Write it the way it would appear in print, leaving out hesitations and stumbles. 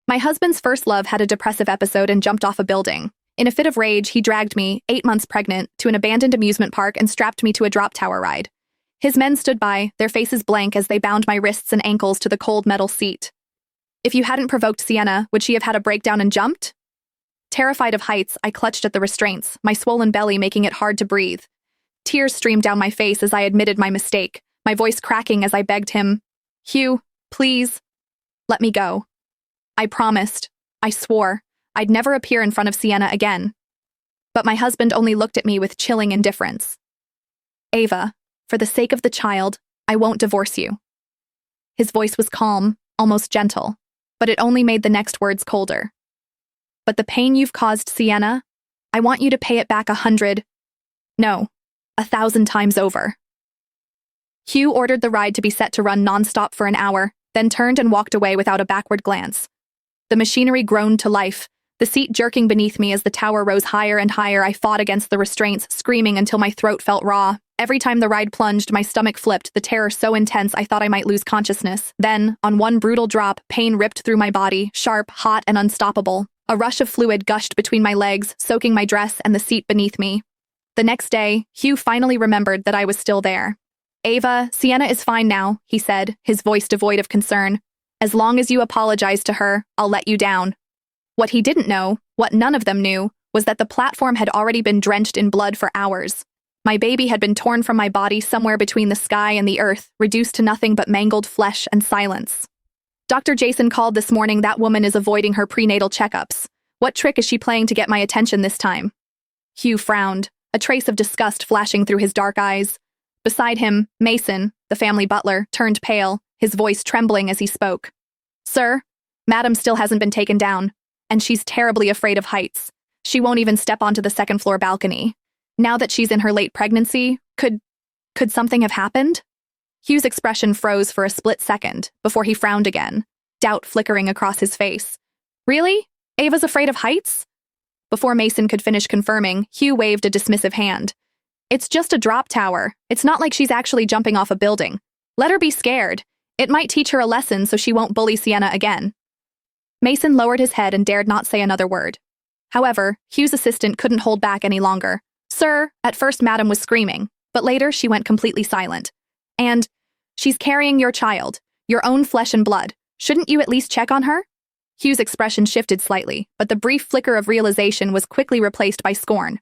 My husband's first love had a depressive episode and jumped off a building. In a fit of rage, he dragged me, 8 months pregnant, to an abandoned amusement park and strapped me to a drop tower ride. His men stood by, their faces blank as they bound my wrists and ankles to the cold metal seat. If you hadn't provoked Sienna, would she have had a breakdown and jumped? Terrified of heights, I clutched at the restraints, my swollen belly making it hard to breathe. Tears streamed down my face as I admitted my mistake, my voice cracking as I begged him, "Hugh, please, let me go." I promised, I swore, I'd never appear in front of Sienna again. But my husband only looked at me with chilling indifference. "Ava, for the sake of the child, I won't divorce you." His voice was calm, almost gentle, but it only made the next words colder. "But the pain you've caused Sienna, I want you to pay it back 100, no, 1,000 times over." Hugh ordered the ride to be set to run nonstop for an hour, then turned and walked away without a backward glance. The machinery groaned to life, the seat jerking beneath me as the tower rose higher and higher. I fought against the restraints, screaming until my throat felt raw. Every time the ride plunged, my stomach flipped, the terror so intense I thought I might lose consciousness. Then, on one brutal drop, pain ripped through my body, sharp, hot, and unstoppable. A rush of fluid gushed between my legs, soaking my dress and the seat beneath me. The next day, Hugh finally remembered that I was still there. "Ava, Sienna is fine now," he said, his voice devoid of concern. "As long as you apologize to her, I'll let you down." What he didn't know, what none of them knew, was that the platform had already been drenched in blood for hours. My baby had been torn from my body somewhere between the sky and the earth, reduced to nothing but mangled flesh and silence. Dr. Jason called this morning. That woman is avoiding her prenatal checkups. What trick is she playing to get my attention this time? Hugh frowned, a trace of disgust flashing through his dark eyes. Beside him, Mason, the family butler, turned pale, his voice trembling as he spoke. "Sir, Madam still hasn't been taken down, and she's terribly afraid of heights. She won't even step onto the second-floor balcony. Now that she's in her late pregnancy, could something have happened?" Hugh's expression froze for a split second, before he frowned again, doubt flickering across his face. "Really? Ava's afraid of heights?" Before Mason could finish confirming, Hugh waved a dismissive hand. "It's just a drop tower. It's not like she's actually jumping off a building. Let her be scared. It might teach her a lesson so she won't bully Sienna again." Mason lowered his head and dared not say another word. However, Hugh's assistant couldn't hold back any longer. "Sir," at first Madam was screaming, but later she went completely silent. "And she's carrying your child, your own flesh and blood. Shouldn't you at least check on her?" Hugh's expression shifted slightly, but the brief flicker of realization was quickly replaced by scorn.